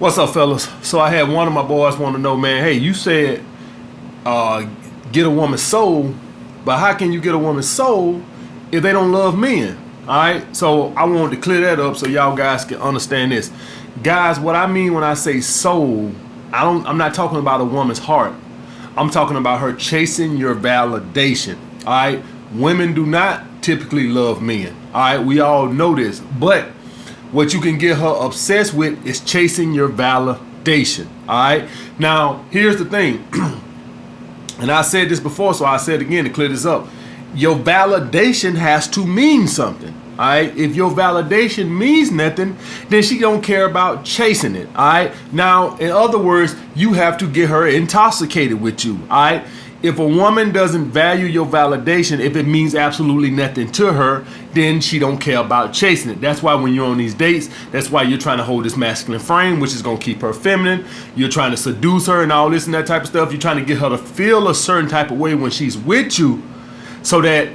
What's up, fellas? So I had one of my boys want to know, man, hey, you said get a woman's soul, but how can you get a woman's soul if they don't love men? All right, so I wanted to clear that up so y'all guys can understand this. Guys, what I mean when I say soul, I'm not talking about a woman's heart. I'm talking about her chasing your validation. All right, women do not typically love men. All right, we all know this, but what you can get her obsessed with is chasing your validation. All right. Now, here's the thing. And I said this before, so I said it again to clear this up. Your validation has to mean something. All right. If your validation means nothing, then she don't care about chasing it. All right. Now, in other words, you have to get her intoxicated with you. All right. If a woman doesn't value your validation, if it means absolutely nothing to her, then she don't care about chasing it. That's why when you're on these dates, that's why you're trying to hold this masculine frame, which is going to keep her feminine. You're trying to seduce her and all this and that type of stuff. You're trying to get her to feel a certain type of way when she's with you so that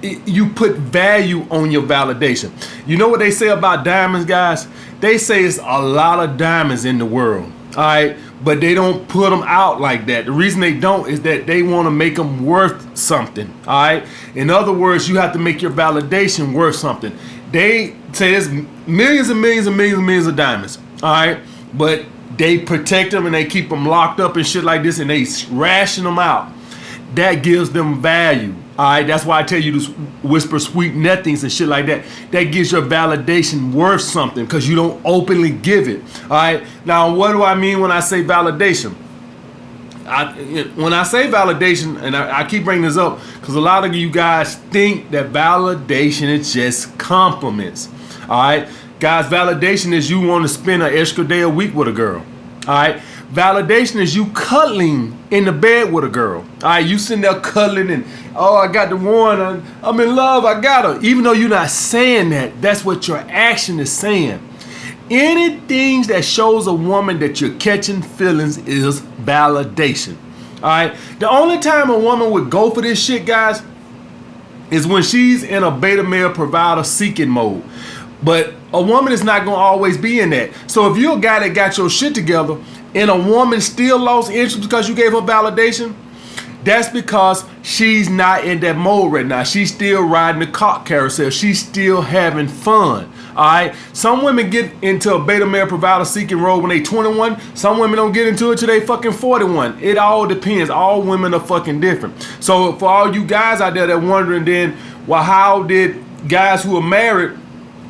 you put value on your validation. You know what they say about diamonds, guys? They say it's a lot of diamonds in the world. All right, but they don't put them out like that. The reason they don't is that they want to make them worth something. All right, in other words, you have to make your validation worth something. They say there's millions and millions and millions and millions of diamonds. All right, but they protect them and they keep them locked up and shit like this, and they ration them out. That gives them value. All right, that's why I tell you to whisper sweet nothings and shit like that. That gives your validation worth something because you don't openly give it. All right, now what do I mean when I say validation? When I say validation, and I keep bringing this up because a lot of you guys think that validation is just compliments. All right, guys, validation is you want to spend an extra day a week with a girl. All right. Validation is you cuddling in the bed with a girl. All right, you sitting there cuddling and, oh, I got the one, I'm in love, I got her. Even though you're not saying that, that's what your action is saying. Anything that shows a woman that you're catching feelings is validation. All right, the only time a woman would go for this shit, guys, is when she's in a beta male provider seeking mode. But a woman is not going to always be in that. So if you're a guy that got your shit together and a woman still lost interest because you gave her validation, that's because she's not in that mode right now. She's still riding the cock carousel. She's still having fun. All right. Some women get into a beta male provider seeking role when they 21. Some women don't get into it till they fucking 41. It all depends. All women are fucking different. So for all you guys out there that wondering then, well, how did guys who are married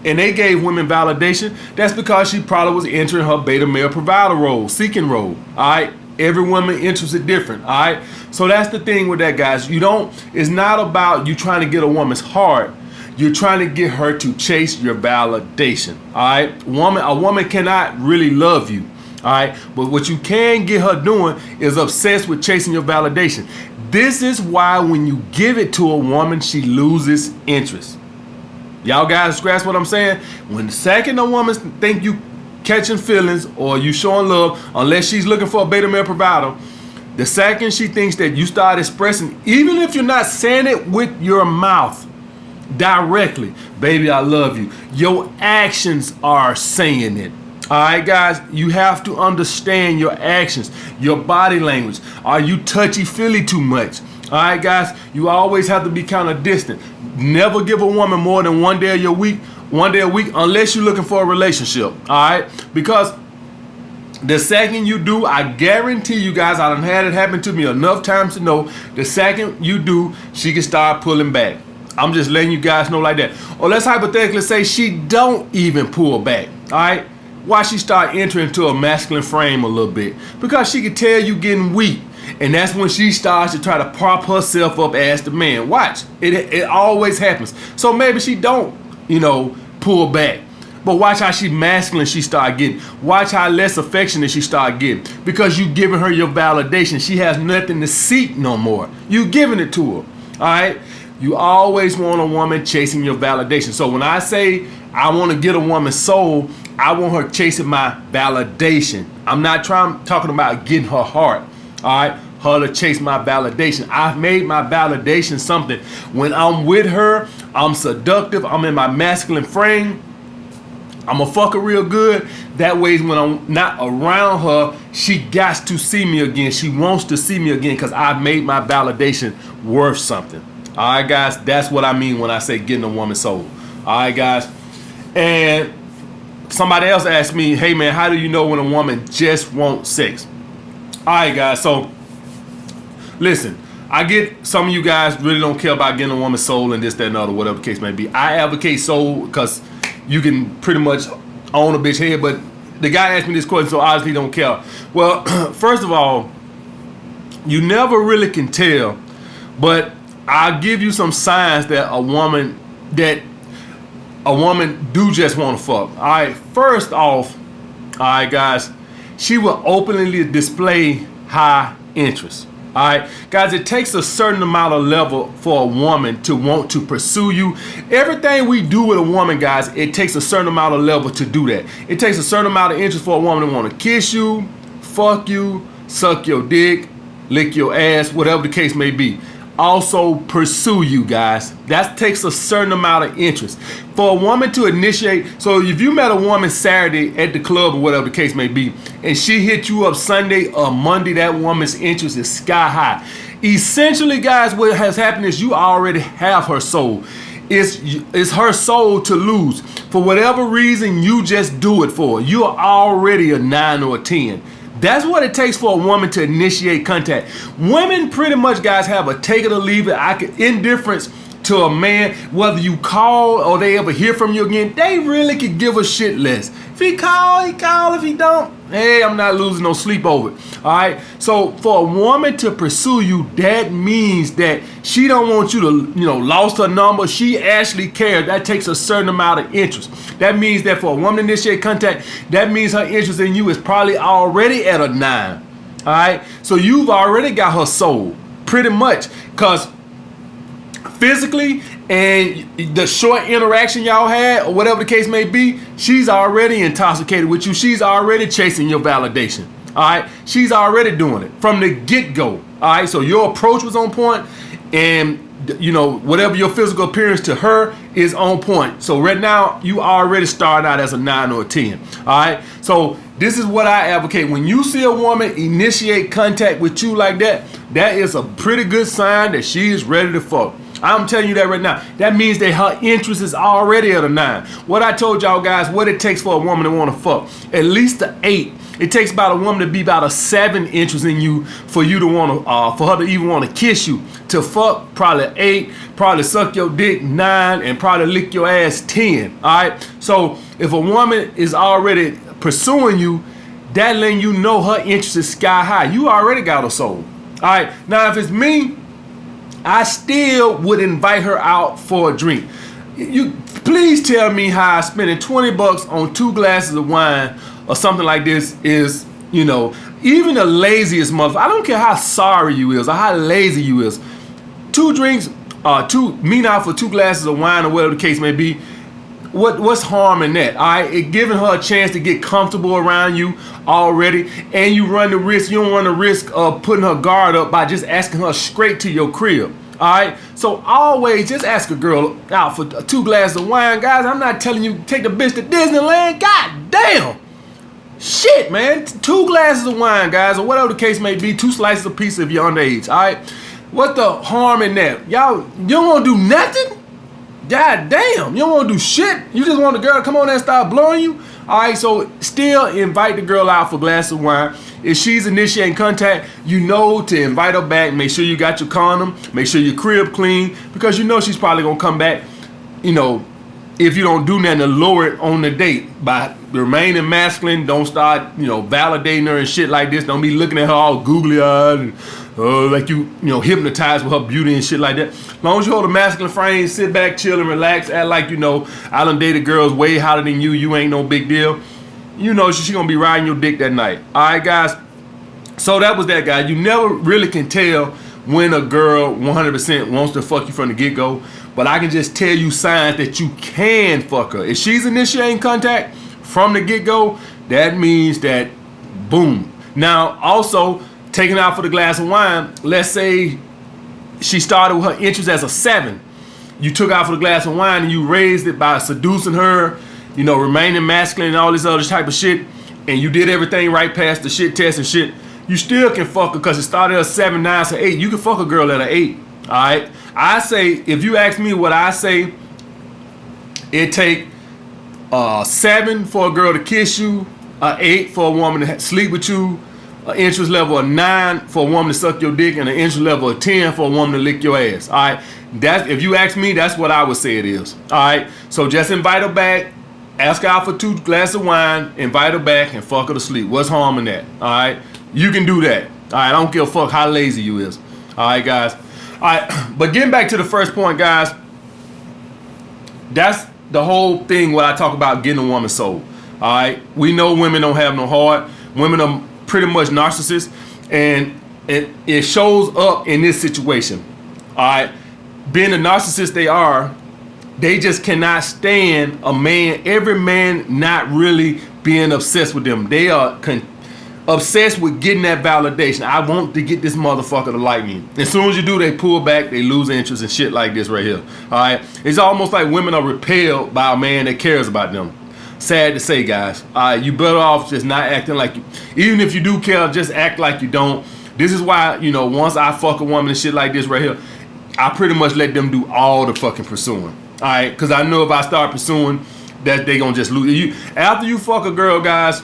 and they gave women validation? That's because she probably was entering her beta male provider role, seeking role. All right. Every woman interested different. All right. So that's the thing with that, guys. It's not about you trying to get a woman's heart. You're trying to get her to chase your validation. All right. A woman cannot really love you. All right. But what you can get her doing is obsessed with chasing your validation. This is why when you give it to a woman, she loses interest. Y'all guys grasp what I'm saying? When the second a woman think you catching feelings or you showing love, unless she's looking for a beta male provider, the second she thinks that you start expressing, even if you're not saying it with your mouth directly, baby, I love you, your actions are saying it. All right, guys, you have to understand your actions, your body language. Are you touchy-feely too much? All right, guys, you always have to be kind of distant. Never give a woman more than one day a week, unless you're looking for a relationship. All right, because the second you do, I guarantee you guys, I done had it happen to me enough times to know, the second you do, she can start pulling back. I'm just letting you guys know like that. Or let's hypothetically say she don't even pull back. All right, why she start entering into a masculine frame a little bit? Because she can tell you getting weak. And that's when she starts to try to prop herself up as the man. Watch. It always happens. So maybe she don't, pull back. But watch how she masculine she start getting. Watch how less affectionate she start getting. Because you giving her your validation. She has nothing to seek no more. You giving it to her. All right? You always want a woman chasing your validation. So when I say I want to get a woman's soul, I want her chasing my validation. I'm not talking about getting her heart. All right, her to chase my validation. I've made my validation something. When I'm with her, I'm seductive. I'm in my masculine frame. I'm gonna fuck her real good. That way, when I'm not around her, she got to see me again. She wants to see me again because I made my validation worth something. All right, guys, that's what I mean when I say getting a woman's soul. All right, guys. And somebody else asked me, hey, man, how do you know when a woman just wants sex? All right, guys, so listen. I get some of you guys really don't care about getting a woman's soul and this, that, and other, whatever the case may be. I advocate soul because you can pretty much own a bitch head, but the guy asked me this question, so obviously don't care. Well, first of all, you never really can tell, but I'll give you some signs that a woman do just want to fuck. All right, first off, all right, guys, she will openly display high interest. All right, guys, it takes a certain amount of level for a woman to want to pursue you. Everything we do with a woman, guys, it takes a certain amount of level to do that. It takes a certain amount of interest for a woman to want to kiss you, fuck you, suck your dick, lick your ass, whatever the case may be. Also pursue you, guys. That takes a certain amount of interest for a woman to initiate. So if you met a woman Saturday at the club or whatever the case may be, and she hit you up Sunday or Monday, that woman's interest is sky high. Essentially, guys, what has happened is you already have her soul. It's her soul to lose. For whatever reason, you just do it for her. You're already a 9 or a 10. That's what it takes for a woman to initiate contact. Women pretty much, guys, have a take it or leave it indifference to a man, whether you call or they ever hear from you again. They really could give a shit less. If he call, he call. If he don't, hey, I'm not losing no sleep over it. All right. So for a woman to pursue you, that means that she don't want you to, lost her number. She actually cares. That takes a certain amount of interest. That means that for a woman to initiate contact, that means her interest in you is probably already at a 9. All right. So you've already got her soul pretty much, because physically and the short interaction y'all had or whatever the case may be, she's already intoxicated with you. She's already chasing your validation. All right, she's already doing it from the get-go. All right, so your approach was on point, and whatever your physical appearance to her is on point. So right now you already started out as a 9 or a 10. All right, so this is what I advocate. When you see a woman initiate contact with you like that, that is a pretty good sign that she is ready to fuck. I'm telling you that right now. That means that her interest is already at a 9. What I told y'all guys, what it takes for a woman to want to fuck, at least an 8. It takes about a woman to be about a 7 interest in you for you to want to, for her to even want to kiss you. To fuck, probably 8, probably suck your dick 9, and probably lick your ass 10. All right. So if a woman is already pursuing you, that letting you know her interest is sky high. You already got a soul. All right. Now if it's me, I still would invite her out for a drink. You please tell me how spending $20 on 2 glasses of wine or something like this is, even the laziest motherfucker. I don't care how sorry you is or how lazy you is. 2 drinks, mean out for 2 glasses of wine or whatever the case may be. What's harm in that? All right, it giving her a chance to get comfortable around you already, and you run the risk. You don't run the risk of putting her guard up by just asking her straight to your crib. All right, so always just ask a girl out for 2 glasses of wine, guys. I'm not telling you take the bitch to Disneyland. God damn, shit, man. 2 glasses of wine, guys, or whatever the case may be. 2 slices of pizza if you're underage. All right, what the harm in that? Y'all, you don't want to do nothing. God damn, you don't want to do shit. You just want the girl to come on there and start blowing you. All right, so still invite the girl out for a glass of wine. If she's initiating contact, to invite her back. Make sure you got your condom. Make sure your crib clean, because she's probably gonna come back. If you don't do nothing to lower it on the date by remaining masculine, don't start validating her and shit like this. Don't be looking at her all googly eyed and like hypnotized with her beauty and shit like that. As long as you hold a masculine frame, sit back, chill and relax, act like I done dated girls way hotter than you. You ain't no big deal. She gonna be riding your dick that night. All right, guys. So that was that, guy. You never really can tell when a girl 100% wants to fuck you from the get-go, but I can just tell you signs that you can fuck her. If she's initiating contact from the get-go, that means that boom. Now, also, taking out for the glass of wine, let's say she started with her interest as a 7. You took out for the glass of wine and you raised it by seducing her, you know, remaining masculine and all this other type of shit, and you did everything right past the shit test and shit, you still can fuck her because it started at 7, 9, so 8. You can fuck a girl at an 8. All right. I say, if you ask me what I say, it take 7 for a girl to kiss you, 8 for a woman to sleep with you, an interest level of 9 for a woman to suck your dick, and an interest level of 10 for a woman to lick your ass. All right. That's, if you ask me, that's what I would say it is. All right. So just invite her back. Ask her out for 2 glasses of wine, invite her back, and fuck her to sleep. What's harm in that? All right, you can do that. All right, I don't give a fuck how lazy you is. All right, guys. All right, but getting back to the first point, guys, that's the whole thing when I talk about getting a woman's soul. All right, we know women don't have no heart. Women are pretty much narcissists, and it shows up in this situation. All right, being the narcissist they are, they just cannot stand a man, every man not really being obsessed with them. They are obsessed with getting that validation. I want to get this motherfucker to like me. As soon as you do, they pull back, they lose interest in shit like this right here. All right, it's almost like women are repelled by a man that cares about them. Sad to say, guys. All right, you better off just not acting like you, even if you do care, just act like you don't. This is why, you know, once I fuck a woman and shit like this right here, I pretty much let them do all the fucking pursuing. All right, because I know if I start pursuing, that they gonna just lose. You after you fuck a girl, guys,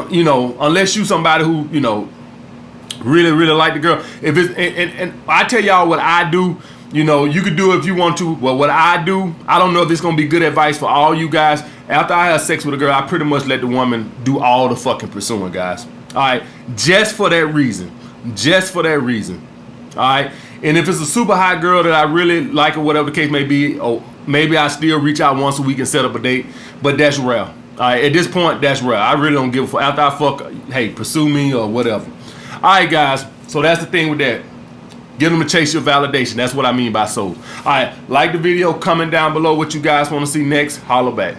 you know, unless you somebody who, you know, really like the girl. If it's and I tell y'all what I do, you know, you could do it if you want to. Well, what I do, I don't know if it's gonna be good advice for all you guys. After I have sex with a girl, I pretty much let the woman do all the fucking pursuing, guys. All right, just for that reason, just for that reason. All right, and if it's a super hot girl that I really like or whatever the case may be, oh, maybe I still reach out once a week and set up a date, but that's rare. All right, at this point, that's rare. I really don't give a fuck. After I fuck, hey, pursue me or whatever. All right, guys, so that's the thing with that. Get them to chase your validation. That's what I mean by soul. All right, like the video, comment down below what you guys want to see next. Holla back.